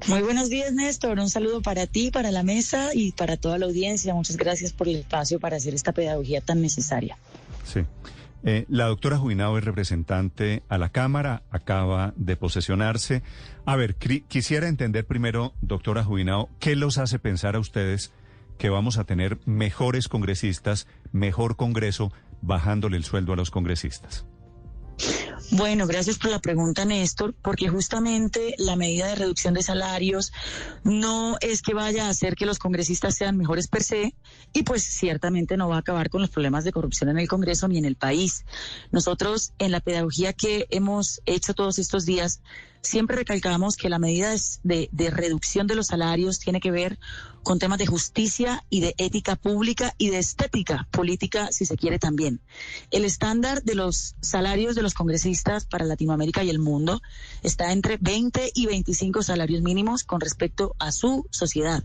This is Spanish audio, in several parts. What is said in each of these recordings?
Muy buenos días, Néstor. Un saludo para ti, para la mesa y para toda la audiencia. Muchas gracias por el espacio para hacer esta pedagogía tan necesaria. Sí. La doctora Juinao es representante a la Cámara, acaba de posesionarse. A ver, quisiera entender primero, doctora Juinao, ¿qué los hace pensar a ustedes que vamos a tener mejores congresistas, mejor Congreso, bajándole el sueldo a los congresistas? Bueno, gracias por la pregunta, Néstor, porque justamente la medida de reducción de salarios no es que vaya a hacer que los congresistas sean mejores per se, y pues ciertamente no va a acabar con los problemas de corrupción en el Congreso ni en el país. Nosotros, en la pedagogía que hemos hecho todos estos días, siempre recalcamos que la medida de reducción de los salarios tiene que ver con temas de justicia y de ética pública y de estética política, si se quiere también. El estándar de los salarios de los congresistas para Latinoamérica y el mundo está entre 20 y 25 salarios mínimos con respecto a su sociedad.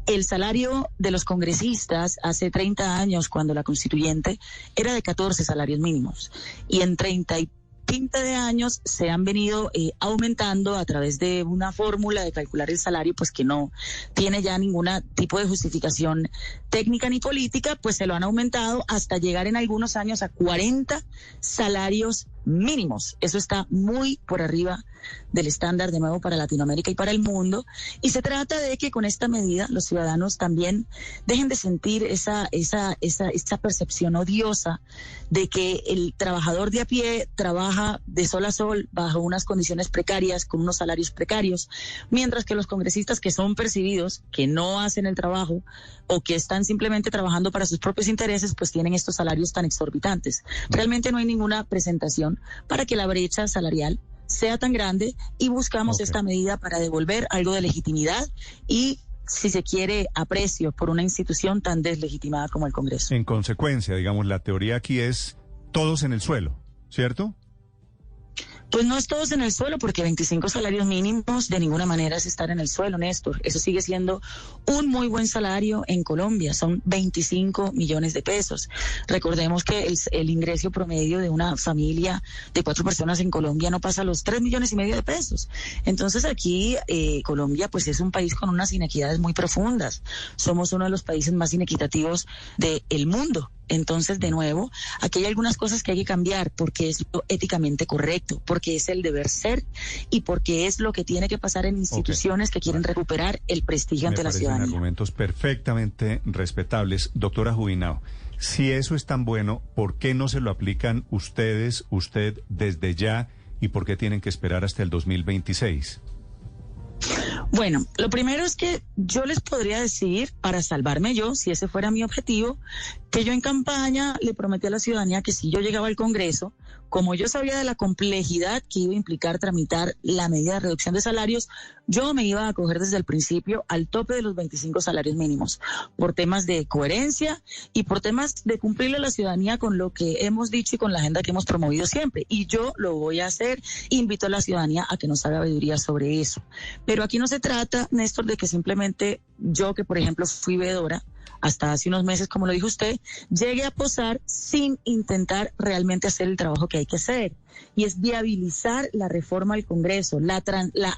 El salario de los congresistas hace 30 años, cuando la constituyente, era de 14 salarios mínimos, y en 30 de años se han venido aumentando a través de una fórmula de calcular el salario, pues que no tiene ya ningún tipo de justificación técnica ni política, pues se lo han aumentado hasta llegar en algunos años a 40 salarios mínimos. Eso está muy por arriba del estándar, de nuevo, para Latinoamérica y para el mundo, y se trata de que con esta medida los ciudadanos también dejen de sentir esa percepción odiosa de que el trabajador de a pie trabaja de sol a sol bajo unas condiciones precarias, con unos salarios precarios, mientras que los congresistas, que son percibidos, que no hacen el trabajo o que están simplemente trabajando para sus propios intereses, pues tienen estos salarios tan exorbitantes. Realmente no hay ninguna presentación para que la brecha salarial sea tan grande, y buscamos esta medida para devolver algo de legitimidad y, si se quiere, aprecio por una institución tan deslegitimada como el Congreso. En consecuencia, digamos, la teoría aquí es todos en el suelo, ¿cierto? Pues no es todos en el suelo, porque 25 salarios mínimos de ninguna manera es estar en el suelo, Néstor. Eso sigue siendo un muy buen salario en Colombia, son 25 millones de pesos. Recordemos que el ingreso promedio de una familia de 4 personas en Colombia no pasa los 3,5 millones de pesos. Entonces aquí Colombia pues es un país con unas inequidades muy profundas. Somos uno de los países más inequitativos del mundo. Entonces, de nuevo, aquí hay algunas cosas que hay que cambiar, porque es lo éticamente correcto, porque es el deber ser y porque es lo que tiene que pasar en instituciones que quieren recuperar el prestigio ante la ciudadanía. Argumentos perfectamente respetables. Doctora Juinao, si eso es tan bueno, ¿por qué no se lo aplican usted desde ya, y por qué tienen que esperar hasta el 2026? Bueno, lo primero es que yo les podría decir, para salvarme yo, si ese fuera mi objetivo, que yo en campaña le prometí a la ciudadanía que si yo llegaba al Congreso, como yo sabía de la complejidad que iba a implicar tramitar la medida de reducción de salarios, yo me iba a acoger desde el principio al tope de los 25 salarios mínimos, por temas de coherencia y por temas de cumplirle a la ciudadanía con lo que hemos dicho y con la agenda que hemos promovido siempre. Y yo lo voy a hacer, invito a la ciudadanía a que nos haga veeduría sobre eso. Pero aquí no se trata, Néstor, de que simplemente yo, que por ejemplo fui veedora hasta hace unos meses, como lo dijo usted, llegue a posar sin intentar realmente hacer el trabajo que hay que hacer. Y es viabilizar la reforma al Congreso, la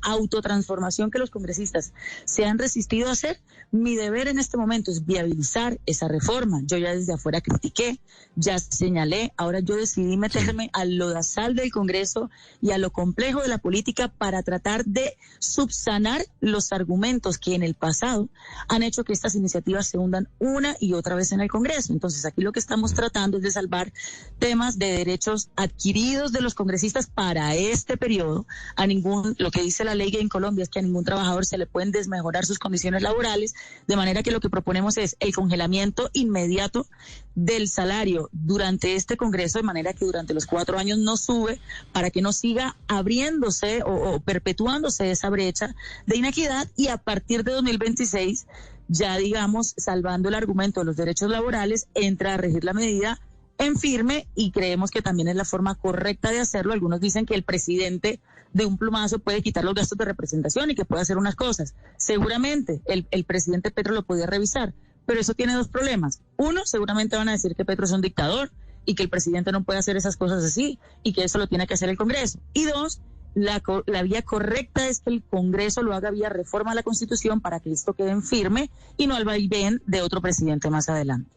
autotransformación que los congresistas se han resistido a hacer. Mi deber en este momento es viabilizar esa reforma. Yo ya desde afuera critiqué, ya señalé, ahora yo decidí meterme al lodazal del Congreso y a lo complejo de la política para tratar de subsanar los argumentos que en el pasado han hecho que estas iniciativas se hundan una y otra vez en el Congreso. Entonces aquí lo que estamos tratando es de salvar temas de derechos adquiridos de los congresistas para este periodo. Lo que dice la ley en Colombia es que a ningún trabajador se le pueden desmejorar sus condiciones laborales, de manera que lo que proponemos es el congelamiento inmediato del salario durante este Congreso, de manera que durante los 4 años no sube, para que no siga abriéndose o perpetuándose esa brecha de inequidad, y a partir de 2026, ya digamos, salvando el argumento de los derechos laborales, entra a regir la medida en firme, y creemos que también es la forma correcta de hacerlo. Algunos dicen que el presidente de un plumazo puede quitar los gastos de representación y que puede hacer unas cosas. Seguramente el presidente Petro lo podía revisar, pero eso tiene 2 problemas. Uno, seguramente van a decir que Petro es un dictador y que el presidente no puede hacer esas cosas así y que eso lo tiene que hacer el Congreso. Y 2, la vía correcta es que el Congreso lo haga vía reforma a la Constitución para que esto quede en firme y no al vaivén de otro presidente más adelante.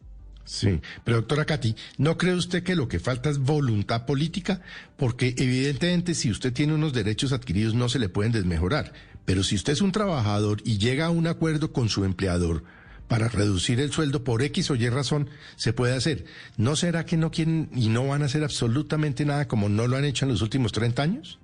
Sí, pero doctora Katy, ¿no cree usted que lo que falta es voluntad política? Porque evidentemente si usted tiene unos derechos adquiridos no se le pueden desmejorar, pero si usted es un trabajador y llega a un acuerdo con su empleador para reducir el sueldo por X o Y razón, se puede hacer. ¿No será que no quieren y no van a hacer absolutamente nada como no lo han hecho en los últimos 30 años?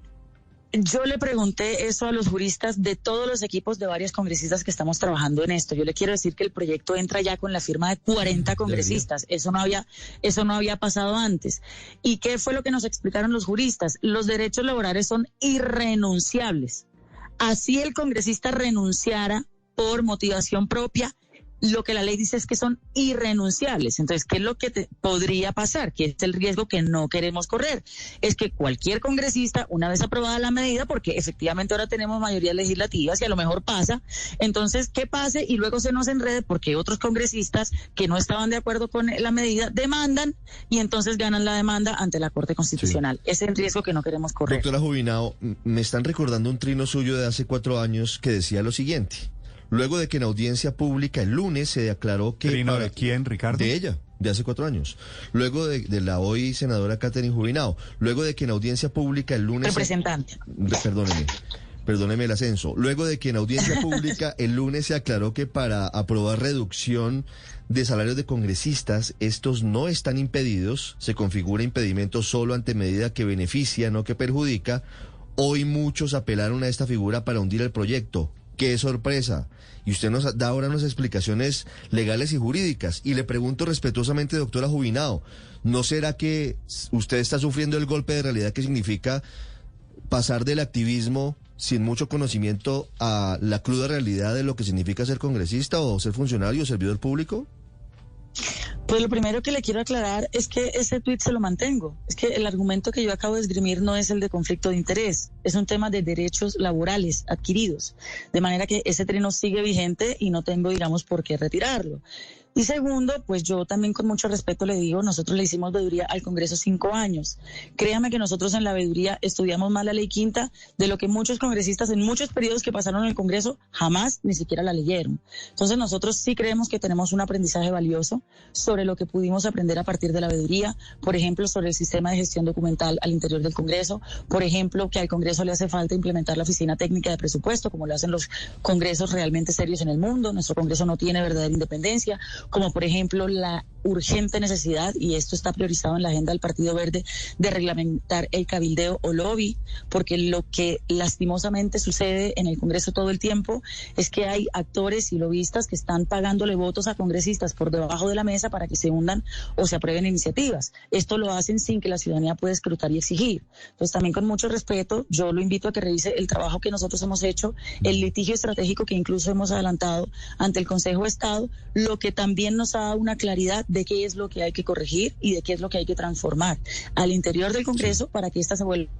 Yo le pregunté eso a los juristas de todos los equipos de varios congresistas que estamos trabajando en esto. Yo le quiero decir que el proyecto entra ya con la firma de 40 congresistas. Eso no había pasado antes. ¿Y qué fue lo que nos explicaron los juristas? Los derechos laborales son irrenunciables. Así el congresista renunciara por motivación propia, lo que la ley dice es que son irrenunciables. Entonces, ¿qué es lo que podría pasar? Que es el riesgo que no queremos correr. Es que cualquier congresista, una vez aprobada la medida, porque efectivamente ahora tenemos mayorías legislativas y a lo mejor pasa, entonces que pase y luego se nos enrede porque otros congresistas que no estaban de acuerdo con la medida demandan y entonces ganan la demanda ante la Corte Constitucional. Sí. Ese es el riesgo que no queremos correr. Doctora Jubinao, me están recordando un trino suyo de hace 4 años que decía lo siguiente. Luego de que en audiencia pública el lunes se declaró que... ¿Trino de quién, Ricardo? De ella, de hace 4 años. Luego de la hoy senadora Catherine Jubinao. Luego de que en audiencia pública el lunes... Representante. Perdóneme el ascenso. Luego de que en audiencia pública el lunes se aclaró que para aprobar reducción de salarios de congresistas, estos no están impedidos, se configura impedimento solo ante medida que beneficia, no que perjudica. Hoy muchos apelaron a esta figura para hundir el proyecto. ¡Qué sorpresa! Y usted nos da ahora unas explicaciones legales y jurídicas. Y le pregunto respetuosamente, doctora Jubinao, ¿no será que usted está sufriendo el golpe de realidad que significa pasar del activismo sin mucho conocimiento a la cruda realidad de lo que significa ser congresista o ser funcionario o servidor público? Pues lo primero que le quiero aclarar es que ese tuit se lo mantengo. Es que el argumento que yo acabo de esgrimir no es el de conflicto de interés, es un tema de derechos laborales adquiridos. De manera que ese trino sigue vigente y no tengo, digamos, por qué retirarlo. Y segundo, pues yo también con mucho respeto le digo, nosotros le hicimos veeduría al Congreso 5 años. Créame que nosotros en la veeduría estudiamos más la ley quinta de lo que muchos congresistas en muchos periodos que pasaron en el Congreso jamás ni siquiera la leyeron. Entonces nosotros sí creemos que tenemos un aprendizaje valioso sobre lo que pudimos aprender a partir de la veeduría, por ejemplo, sobre el sistema de gestión documental al interior del Congreso, por ejemplo, que al Congreso le hace falta implementar la Oficina Técnica de Presupuesto, como lo hacen los congresos realmente serios en el mundo. Nuestro Congreso no tiene verdadera independencia, como por ejemplo la urgente necesidad, y esto está priorizado en la agenda del Partido Verde, de reglamentar el cabildeo o lobby, porque lo que lastimosamente sucede en el Congreso todo el tiempo es que hay actores y lobistas que están pagándole votos a congresistas por debajo de la mesa para que se hundan o se aprueben iniciativas. Esto lo hacen sin que la ciudadanía pueda escrutar y exigir. Entonces también con mucho respeto, yo lo invito a que revise el trabajo que nosotros hemos hecho, el litigio estratégico que incluso hemos adelantado ante el Consejo de Estado, lo que también nos ha dado una claridad de qué es lo que hay que corregir y de qué es lo que hay que transformar al interior del Congreso para que ésta se vuelva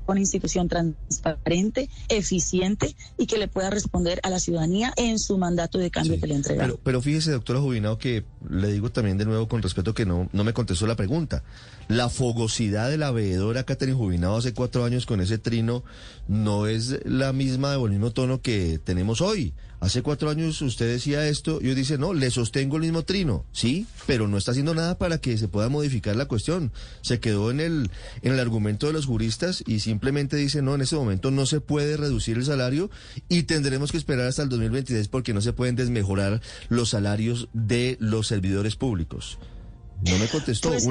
una institución transparente, eficiente y que le pueda responder a la ciudadanía en su mandato de cambio que le entrega. Pero fíjese, doctora Jubinao, que le digo también de nuevo con respeto que no me contestó la pregunta. La fogosidad de la veedora Catherine Jubinao hace 4 años con ese trino no es la misma o el mismo tono que tenemos hoy. Hace 4 años usted decía esto y hoy dice, no, le sostengo el mismo trino. Sí, pero no está haciendo nada para que se pueda modificar la cuestión. Se quedó en el argumento de los juristas y simplemente dice, no, en ese momento no se puede reducir el salario y tendremos que esperar hasta el 2026 porque no se pueden desmejorar los salarios de los servidores públicos. No me contestó. Pues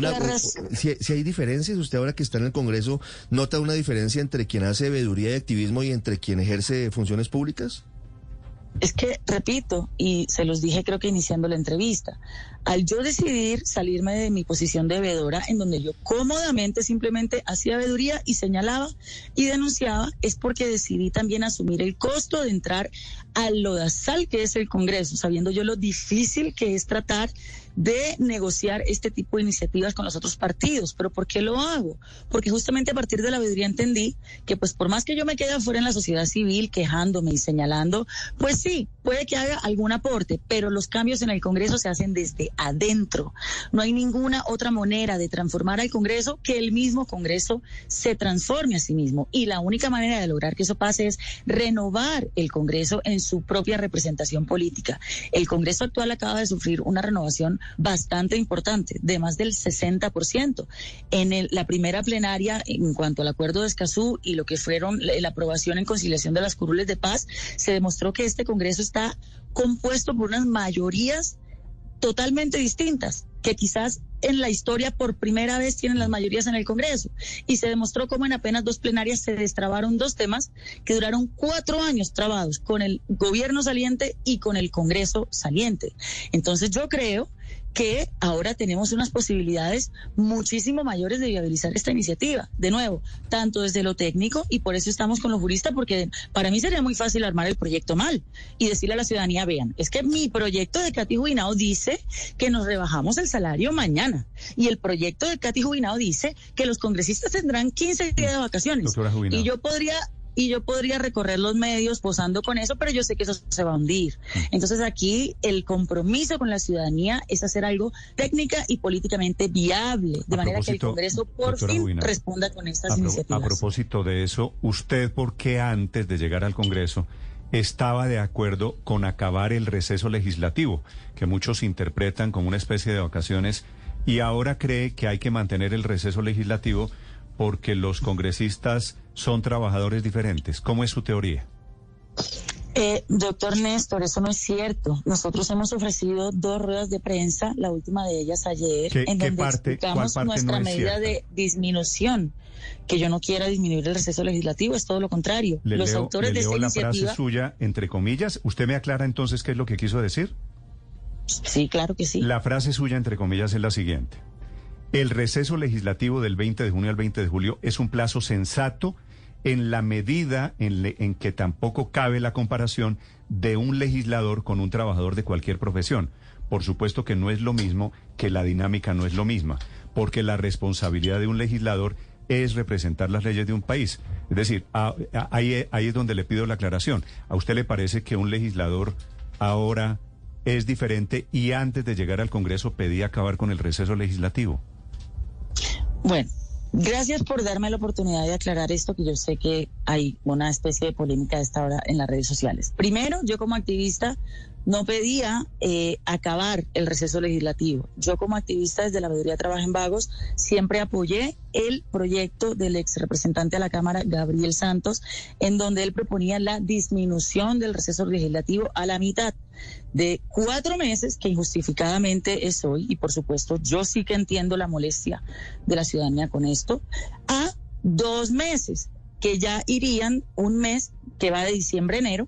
si hay diferencias, usted ahora que está en el Congreso, ¿nota una diferencia entre quien hace veeduría y activismo y entre quien ejerce funciones públicas? Es que, repito, y se los dije creo que iniciando la entrevista, al yo decidir salirme de mi posición de veedora, en donde yo cómodamente simplemente hacía veeduría y señalaba y denunciaba, es porque decidí también asumir el costo de entrar al lodazal que es el Congreso, sabiendo yo lo difícil que es tratar de negociar este tipo de iniciativas con los otros partidos. ¿Pero por qué lo hago? Porque justamente a partir de la veeduría entendí que pues por más que yo me quede afuera en la sociedad civil quejándome y señalando, pues sí, puede que haga algún aporte, pero los cambios en el Congreso se hacen desde adentro. No hay ninguna otra manera de transformar al Congreso que el mismo Congreso se transforme a sí mismo. Y la única manera de lograr que eso pase es renovar el Congreso en su propia representación política. El Congreso actual acaba de sufrir una renovación bastante importante, de más del 60%. En la primera plenaria, en cuanto al acuerdo de Escazú y lo que fueron la aprobación en conciliación de las curules de paz, se demostró que este Congreso está compuesto por unas mayorías totalmente distintas, que quizás en la historia por primera vez tienen las mayorías en el Congreso. Y se demostró cómo en apenas 2 plenarias se destrabaron 2 temas que duraron 4 años trabados con el gobierno saliente y con el Congreso saliente. Entonces yo creo que ahora tenemos unas posibilidades muchísimo mayores de viabilizar esta iniciativa. De nuevo, tanto desde lo técnico, y por eso estamos con los juristas, porque para mí sería muy fácil armar el proyecto mal y decirle a la ciudadanía, vean, es que mi proyecto de Katy Jubinao dice que nos rebajamos el salario mañana, y el proyecto de Katy Jubinao dice que los congresistas tendrán 15 días de vacaciones. Y yo podría recorrer los medios posando con eso, pero yo sé que eso se va a hundir. Entonces aquí el compromiso con la ciudadanía es hacer algo técnica y políticamente viable, de manera que el Congreso por fin Jubinao responda con estas iniciativas. A propósito de eso, ¿usted por qué antes de llegar al Congreso estaba de acuerdo con acabar el receso legislativo, que muchos interpretan como una especie de vacaciones, y ahora cree que hay que mantener el receso legislativo porque los congresistas son trabajadores diferentes? ¿Cómo es su teoría? Doctor Néstor, eso no es cierto. Nosotros hemos ofrecido 2 ruedas de prensa, la última de ellas ayer, en donde explicamos nuestra medida de disminución. Que yo no quiera disminuir el receso legislativo, es todo lo contrario. Los autores de esta iniciativa... la frase suya, entre comillas. ¿Usted me aclara entonces qué es lo que quiso decir? Sí, claro que sí. La frase suya, entre comillas, es la siguiente: el receso legislativo del 20 de junio al 20 de julio es un plazo sensato en la medida en que tampoco cabe la comparación de un legislador con un trabajador de cualquier profesión. Por supuesto que no es lo mismo, que la dinámica no es lo misma, porque la responsabilidad de un legislador es representar las leyes de un país. Es decir, ahí es donde le pido la aclaración. ¿A usted le parece que un legislador ahora es diferente y antes de llegar al Congreso pedía acabar con el receso legislativo? Bueno, gracias por darme la oportunidad de aclarar esto, que yo sé que hay una especie de polémica a esta hora en las redes sociales. Primero, yo como activista no pedía acabar el receso legislativo. Yo como activista desde la Veeduría Trabaja en Vagos siempre apoyé el proyecto del ex representante a la Cámara, Gabriel Santos, en donde él proponía la disminución del receso legislativo a la mitad, de 4 meses, que injustificadamente es hoy, y por supuesto yo sí que entiendo la molestia de la ciudadanía con esto, a 2 meses, que ya irían un mes que va de diciembre a enero,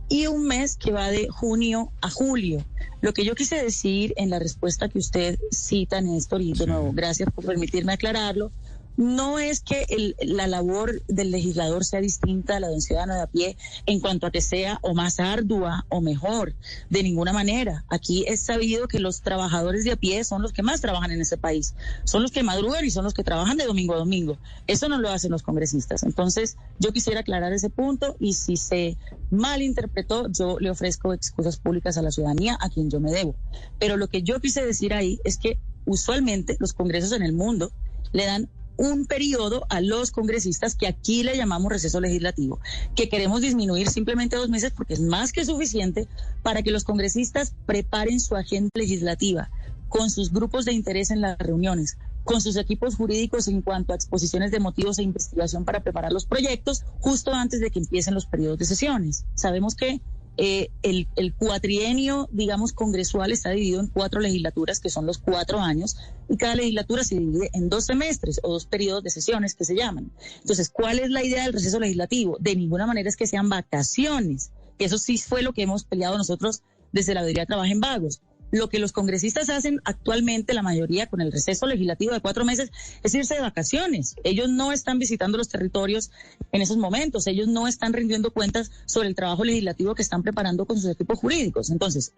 y un mes que va de junio a julio. Lo que yo quise decir en la respuesta que usted cita, Néstor, y de nuevo, gracias por permitirme aclararlo, no es que la labor del legislador sea distinta a la de un ciudadano de a pie en cuanto a que sea o más ardua o mejor, de ninguna manera. Aquí es sabido que los trabajadores de a pie son los que más trabajan en ese país, son los que madrugan y son los que trabajan de domingo a domingo. Eso no lo hacen los congresistas. Entonces, yo quisiera aclarar ese punto, y si se malinterpretó, yo le ofrezco excusas públicas a la ciudadanía, a quien yo me debo. Pero lo que yo quise decir ahí es que usualmente los congresos en el mundo le dan un periodo a los congresistas que aquí le llamamos receso legislativo, que queremos disminuir simplemente 2 meses porque es más que suficiente para que los congresistas preparen su agenda legislativa con sus grupos de interés en las reuniones, con sus equipos jurídicos en cuanto a exposiciones de motivos e investigación para preparar los proyectos justo antes de que empiecen los periodos de sesiones. Sabemos que el cuatrienio, digamos, congresual está dividido en 4 legislaturas, que son los 4 años, y cada legislatura se divide en 2 semestres o 2 periodos de sesiones que se llaman. Entonces, ¿cuál es la idea del receso legislativo? De ninguna manera es que sean vacaciones, que eso sí fue lo que hemos peleado nosotros desde la Veeduría Trabaja en Vagos. Lo que los congresistas hacen actualmente, la mayoría con el receso legislativo de 4 meses, es irse de vacaciones. Ellos no están visitando los territorios en esos momentos, ellos no están rindiendo cuentas sobre el trabajo legislativo que están preparando con sus equipos jurídicos. Entonces,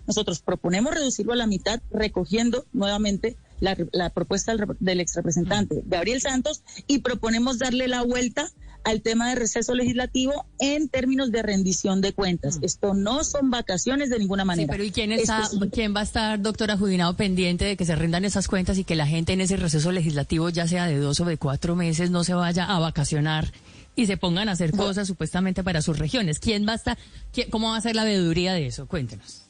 nosotros proponemos reducirlo a la mitad, recogiendo nuevamente la propuesta del exrepresentante Gabriel Santos, y proponemos darle la vuelta al tema de receso legislativo en términos de rendición de cuentas. Esto no son vacaciones de ninguna manera. Sí, pero ¿y quién va a estar, doctora Judinao, pendiente de que se rindan esas cuentas y que la gente en ese receso legislativo, ya sea de 2 o de 4 meses, no se vaya a vacacionar y se pongan a hacer cosas supuestamente para sus regiones? ¿Quién va a estar, cómo va a ser la veeduría de eso? Cuéntenos.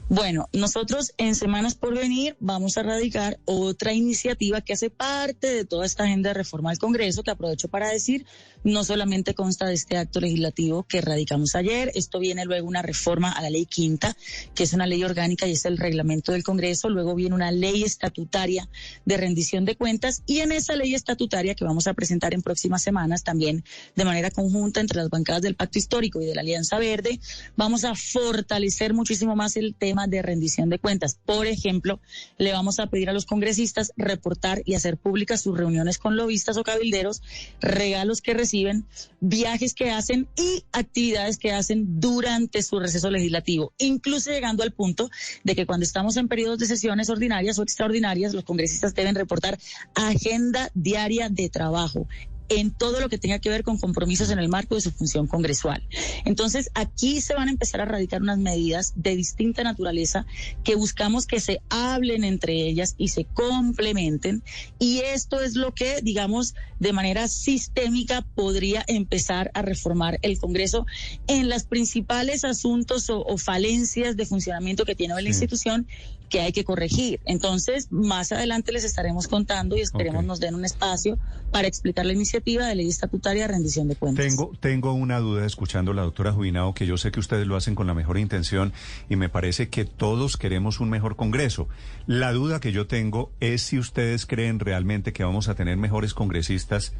Bueno, nosotros en semanas por venir vamos a radicar otra iniciativa que hace parte de toda esta agenda de reforma del Congreso, que aprovecho para decir, no solamente consta de este acto legislativo que radicamos ayer, esto viene luego una reforma a la ley quinta, que es una ley orgánica y es el reglamento del Congreso, luego viene una ley estatutaria de rendición de cuentas, y en esa ley estatutaria que vamos a presentar en próximas semanas también de manera conjunta entre las bancadas del Pacto Histórico y de la Alianza Verde, vamos a fortalecer muchísimo más el tema de rendición de cuentas. Por ejemplo, le vamos a pedir a los congresistas reportar y hacer públicas sus reuniones con lobistas o cabilderos, regalos que reciben, viajes que hacen y actividades que hacen durante su receso legislativo, incluso llegando al punto de que cuando estamos en periodos de sesiones ordinarias o extraordinarias, los congresistas deben reportar agenda diaria de trabajo en todo lo que tenga que ver con compromisos en el marco de su función congresual. Entonces, aquí se van a empezar a radicar unas medidas de distinta naturaleza que buscamos que se hablen entre ellas y se complementen, y esto es lo que, digamos, de manera sistémica podría empezar a reformar el Congreso en los principales asuntos o falencias de funcionamiento que tiene hoy la institución, que hay que corregir. Entonces, más adelante les estaremos contando y esperemos nos den un espacio para explicar la iniciativa de ley estatutaria de rendición de cuentas. Tengo una duda escuchando a la doctora Judinao, que yo sé que ustedes lo hacen con la mejor intención y me parece que todos queremos un mejor Congreso. La duda que yo tengo es si ustedes creen realmente que vamos a tener mejores congresistas.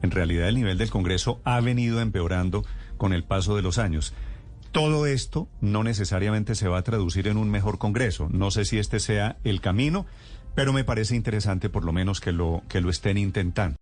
En realidad el nivel del Congreso ha venido empeorando con el paso de los años. Todo esto no necesariamente se va a traducir en un mejor Congreso. No sé si este sea el camino, pero me parece interesante por lo menos que lo estén intentando.